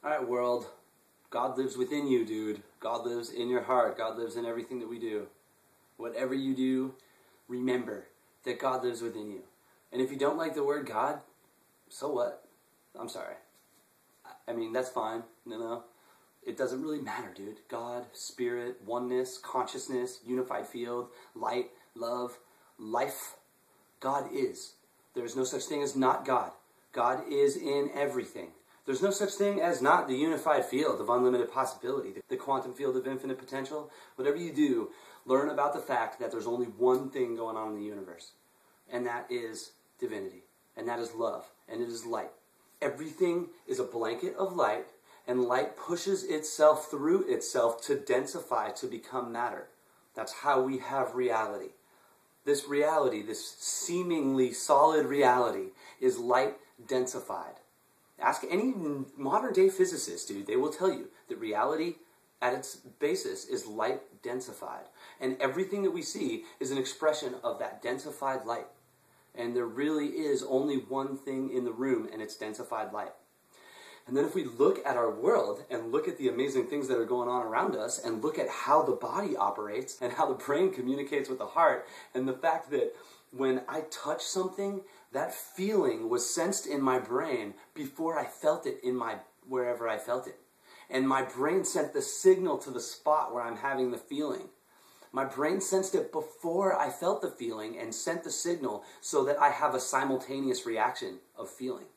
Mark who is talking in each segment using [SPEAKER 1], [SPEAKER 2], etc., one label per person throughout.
[SPEAKER 1] Alright, world. God lives within you, dude. God lives in your heart. God lives in everything that we do. Whatever you do, remember that God lives within you. And if you don't like the word God, so what? I'm sorry. I mean, that's fine, you know? It doesn't really matter, dude. God, spirit, oneness, consciousness, unified field, light, love, life. God is. There is no such thing as not God. God is in everything. There's no such thing as not the unified field of unlimited possibility, the quantum field of infinite potential. Whatever you do, learn about the fact that there's only one thing going on in the universe, and that is divinity, and that is love, and it is light. Everything is a blanket of light, and light pushes itself through itself to densify, to become matter. That's how we have reality. This reality, this seemingly solid reality, is light densified. Ask any modern day physicist, dude. They will tell you that reality at its basis is light densified. And everything that we see is an expression of that densified light. And there really is only one thing in the room, and it's densified light. And then if we look at our world and look at the amazing things that are going on around us and look at how the body operates and how the brain communicates with the heart, and the fact that when I touch something, that feeling was sensed in my brain before I felt it in my wherever I felt it. And my brain sent the signal to the spot where I'm having the feeling. My brain sensed it before I felt the feeling and sent the signal so that I have a simultaneous reaction of feeling.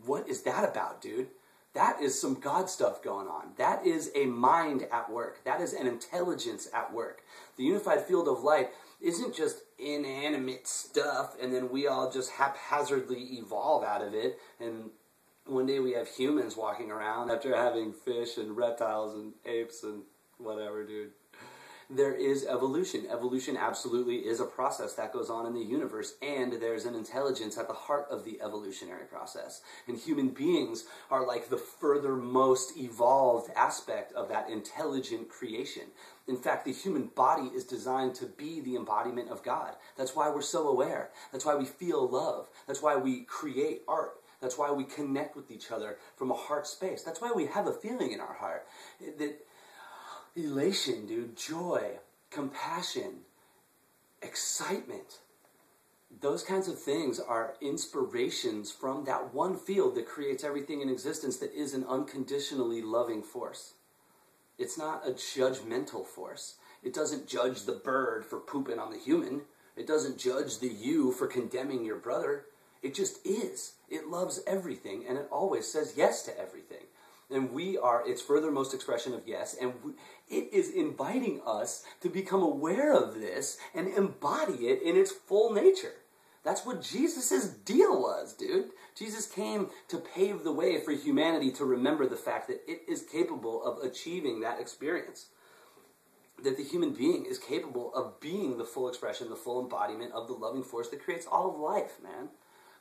[SPEAKER 1] What is that about, dude? That is some God stuff going on. That is a mind at work. That is an intelligence at work. The unified field of light isn't just inanimate stuff and then we all just haphazardly evolve out of it, and one day we have humans walking around after having fish and reptiles and apes and whatever, dude. There is evolution. Evolution absolutely is a process that goes on in the universe, and there's an intelligence at the heart of the evolutionary process. And human beings are like the furthermost evolved aspect of that intelligent creation. In fact, the human body is designed to be the embodiment of God. That's why we're so aware. That's why we feel love. That's why we create art. That's why we connect with each other from a heart space. That's why we have a feeling in our heart that elation, dude, joy, compassion, excitement. Those kinds of things are inspirations from that one field that creates everything in existence, that is an unconditionally loving force. It's not a judgmental force. It doesn't judge the bird for pooping on the human. It doesn't judge the you for condemning your brother. It just is. It loves everything, and it always says yes to everything. And we are its furthermost expression of yes, and it is inviting us to become aware of this and embody it in its full nature. That's what Jesus' deal was, dude. Jesus came to pave the way for humanity to remember the fact that it is capable of achieving that experience. That the human being is capable of being the full expression, the full embodiment of the loving force that creates all of life, man.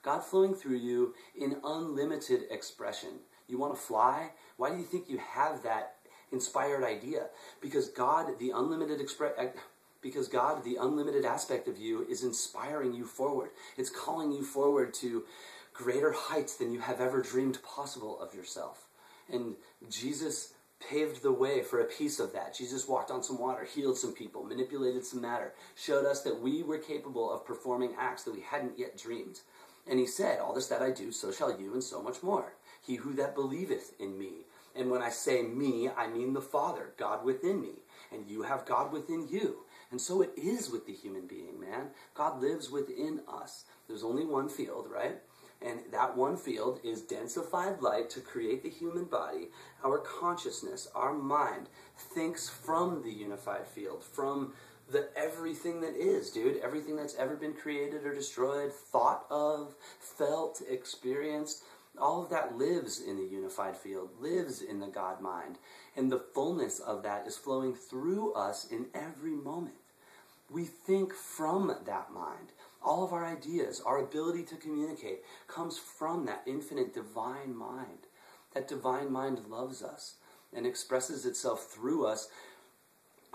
[SPEAKER 1] God flowing through you in unlimited expression. You want to fly? Why do you think you have that inspired idea? Because God, the unlimited aspect of you, is inspiring you forward. It's calling you forward to greater heights than you have ever dreamed possible of yourself. And Jesus paved the way for a piece of that. Jesus walked on some water, healed some people, manipulated some matter, showed us that we were capable of performing acts that we hadn't yet dreamed. And he said, all this that I do, so shall you, and so much more. He who that believeth in me. And when I say me, I mean the Father, God within me. And you have God within you. And so it is with the human being, man. God lives within us. There's only one field, right? And that one field is densified light to create the human body. Our consciousness, our mind, thinks from the unified field, from the everything that is, dude. Everything that's ever been created or destroyed, thought of, felt, experienced, all of that lives in the unified field, lives in the God mind. And the fullness of that is flowing through us in every moment. We think from that mind. All of our ideas, our ability to communicate, comes from that infinite divine mind. That divine mind loves us and expresses itself through us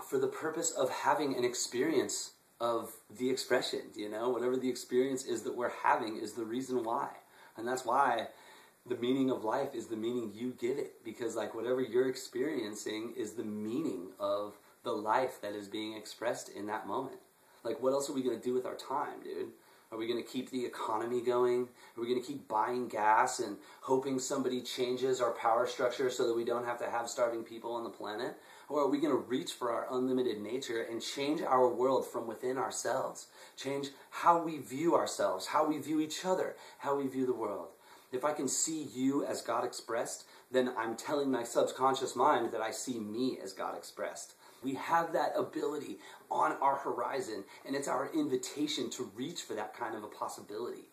[SPEAKER 1] for the purpose of having an experience of the expression, you know? Whatever the experience is that we're having is the reason why. And that's why the meaning of life is the meaning you give it, because like whatever you're experiencing is the meaning of the life that is being expressed in that moment. Like, what else are we going to do with our time, dude? Are we going to keep the economy going? Are we going to keep buying gas and hoping somebody changes our power structure so that we don't have to have starving people on the planet? Or are we going to reach for our unlimited nature and change our world from within ourselves? Change how we view ourselves, how we view each other, how we view the world. If I can see you as God expressed, then I'm telling my subconscious mind that I see me as God expressed. We have that ability on our horizon, and it's our invitation to reach for that kind of a possibility.